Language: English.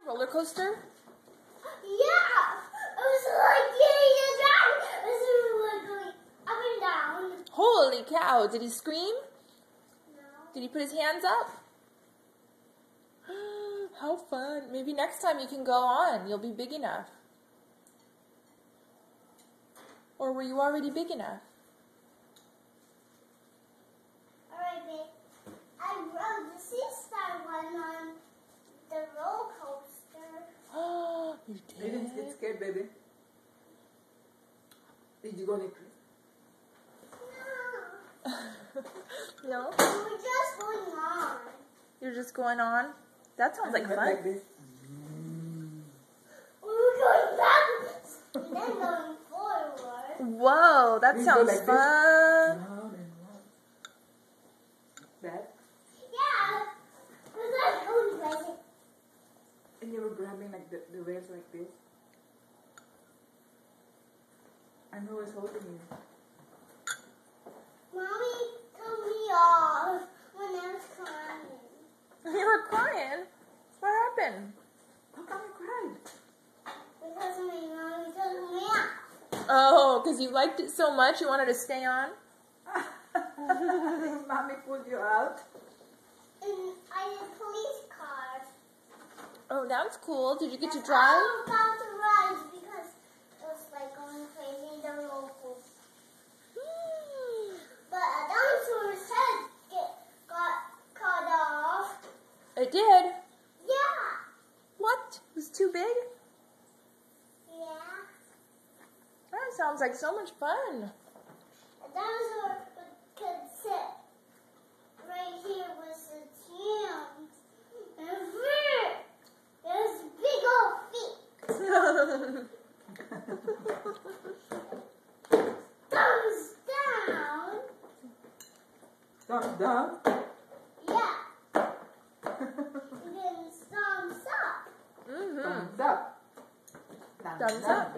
roller coaster? Yeah! It was like it was going up and down. Holy cow, did he scream? No. Did he put his hands up? How fun. Maybe next time you can go on. You'll be big enough. Or were you already big enough? Alright, babe. I rode the Sea Star one on the roller coaster. Oh, you You didn't get scared, baby? Did you go Nick? No. No? We were just going on. You're just going on? That sounds like fun. Like this. We were going backwards and then going forward. Whoa, that You sounds go like this. fun. Round and round. That? Yeah. It was like going crazy. And you were grabbing like the rails like this. And who was holding you? Mommy took me off when I was crying. You were crying? What happened? How come you cried? Because my mommy took me off. Oh, because you liked it so much you wanted to stay on? Mommy pulled you out. And I did police cars. Oh, that's cool. Did you get to That's drive? all about the rides because it was like going crazy in the roller coaster. But a dinosaur's head got cut off. It did. Yeah. What? It was too big? Yeah. That sounds like so much fun. A dinosaur could sit right here with its hands. And there's big old feet. Thumbs down. Thumbs down. Yeah. And then thumbs up. Mm-hmm. Thumbs up. Thumbs up.